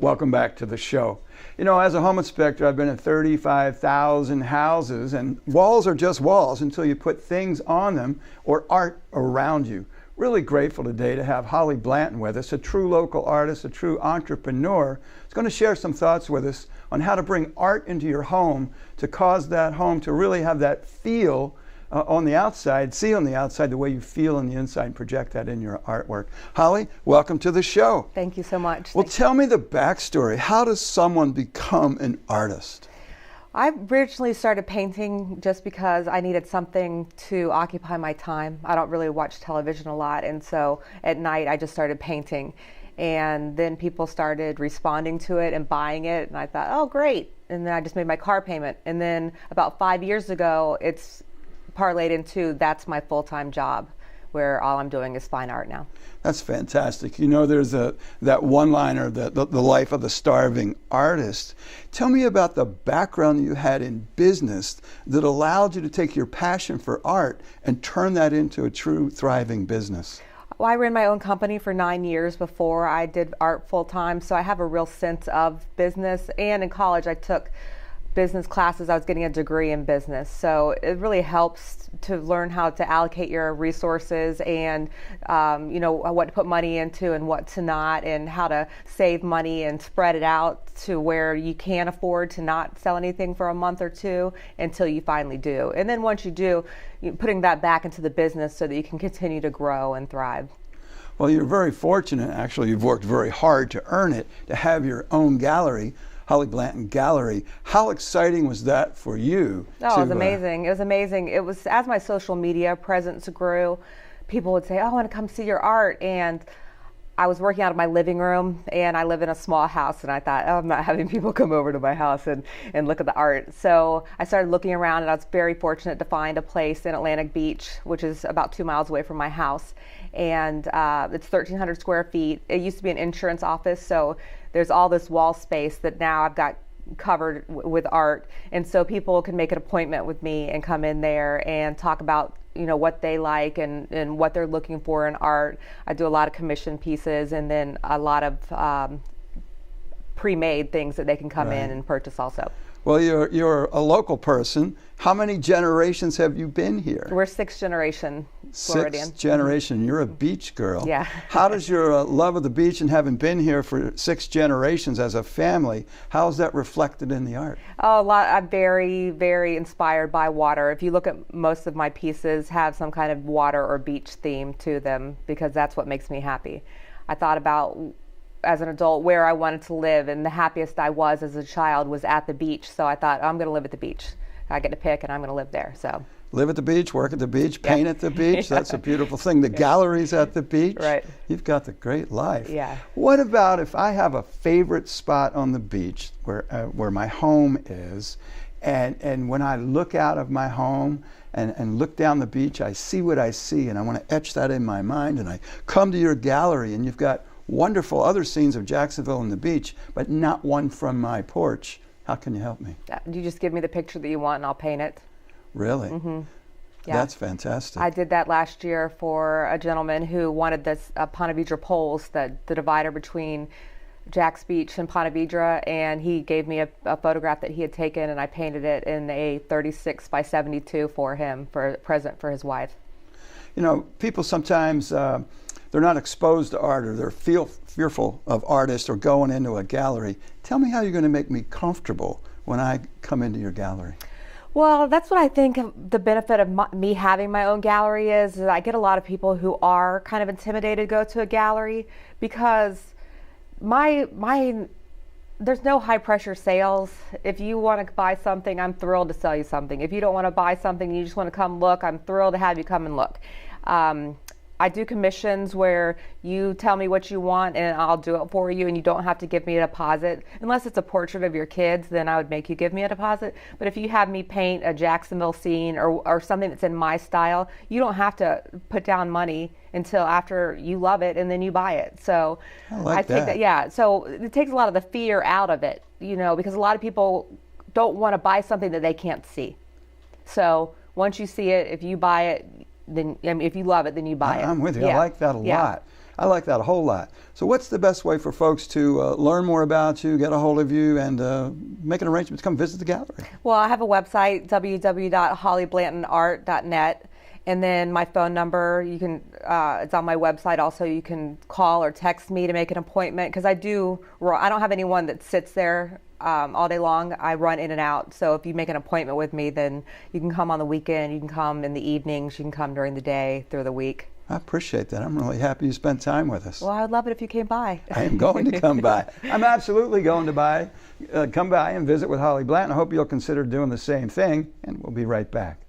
Welcome back to the show. You know, as a home inspector, I've been in 35,000 houses, and walls are just walls until you put things on them or art around you. Really grateful today to have Holly Blanton with us, a true local artist, a true entrepreneur. She's going to share some thoughts with us on how to bring art into your home to cause that home to really have that feel on the outside, see on the outside the way you feel on the inside, and project that in your artwork. Holly, welcome to the show. Thank you so much. Well, tell me the backstory. How does someone become an artist? I originally started painting just because I needed something to occupy my time. I don't really watch television a lot, and so at night I just started painting. And then people started responding to it and buying it, and I thought, oh, great. And then I just made my car payment. And then about 5 years ago, it's parlayed into that's my full-time job, where all I'm doing is fine art now. That's fantastic. You know, there's that one-liner, the life of the starving artist. Tell me about the background you had in business that allowed you to take your passion for art and turn that into a true thriving business. Well, I ran my own company for 9 years before I did art full-time, so I have a real sense of business. And in college, I took business classes. I was getting a degree in business, so it really helps to learn how to allocate your resources and you know, what to put money into and what to not, and how to save money and spread it out to where you can afford to not sell anything for a month or two until you finally do. And then once you do, putting that back into the business so that you can continue to grow and thrive. Well, you're very fortunate, actually. You've worked very hard to earn it, to have your own gallery, Holly Blanton Gallery. How exciting was that for you? Oh, it was amazing. It was amazing. It was, as my social media presence grew, people would say, oh, I want to come see your art. And I was working out of my living room, and I live in a small house, and I thought, oh, I'm not having people come over to my house and look at the art. So I started looking around, and I was very fortunate to find a place in Atlantic Beach, which is about 2 miles away from my house. And it's 1,300 square feet. It used to be an insurance office, so there's all this wall space that now I've got covered with art. And so people can make an appointment with me and come in there and talk about, you know, what they like and what they're looking for in art. I do a lot of commission pieces, and then a lot of pre-made things that they can come in and purchase also. Well, you're a local person. How many generations have you been here? We're sixth generation Floridian. Sixth generation. You're a beach girl. Yeah. How does your love of the beach and having been here for 6 generations as a family, how is that reflected in the art? Oh, a lot. I'm very, very inspired by water. If you look at most of my pieces, have some kind of water or beach theme to them, because that's what makes me happy. I thought about, as an adult, where I wanted to live, and the happiest I was as a child was at the beach. So I thought, I'm going to live at the beach. I get to pick, and I'm going to live there. So live at the beach, work at the beach, paint at the beach. That's a beautiful thing. The gallery's at the beach. Right. You've got the great life. Yeah. What about if I have a favorite spot on the beach where my home is, and when I look out of my home and look down the beach, I see what I see, and I want to etch that in my mind, and I come to your gallery, and you've got wonderful other scenes of Jacksonville and the beach, but not one from my porch. How can you help me? You just give me the picture that you want, and I'll paint it. Really? Mm-hmm. Yeah. That's fantastic. I did that last year for a gentleman who wanted this Ponte Vedra poles, the divider between Jax Beach and Ponte Vedra, and he gave me a photograph that he had taken, and I painted it in a 36 by 72 for him for a present for his wife. You know, people sometimes they're not exposed to art, or they're fearful of artists or going into a gallery. Tell me how you're going to make me comfortable when I come into your gallery. Well, that's what I think the benefit of me having my own gallery is I get a lot of people who are kind of intimidated to go to a gallery, because there's no high pressure sales. If you want to buy something, I'm thrilled to sell you something. If you don't want to buy something, you just want to come look, I'm thrilled to have you come and look. I do commissions where you tell me what you want and I'll do it for you, and you don't have to give me a deposit. Unless it's a portrait of your kids, then I would make you give me a deposit. But if you have me paint a Jacksonville scene or something that's in my style, you don't have to put down money until after you love it and then you buy it. So I take that. Yeah. So it takes a lot of the fear out of it, you know, because a lot of people don't want to buy something that they can't see. So once you see it, if you buy it, then I mean, if you love it, then you buy it. I'm with you. Yeah. I like that a Yeah. lot. I like that a whole lot. So what's the best way for folks to learn more about you, get a hold of you, and make an arrangement to come visit the gallery? Well, I have a website, www.hollyblantonart.net. And then my phone number, you can, it's on my website also. You can call or text me to make an appointment, because I don't have anyone that sits there all day long. I run in and out. So if you make an appointment with me, then you can come on the weekend, you can come in the evenings, you can come during the day, through the week. I appreciate that. I'm really happy you spent time with us. Well, I would love it if you came by. I am going to come by. I'm absolutely going to come by and visit with Holly Blanton. I hope you'll consider doing the same thing, and we'll be right back.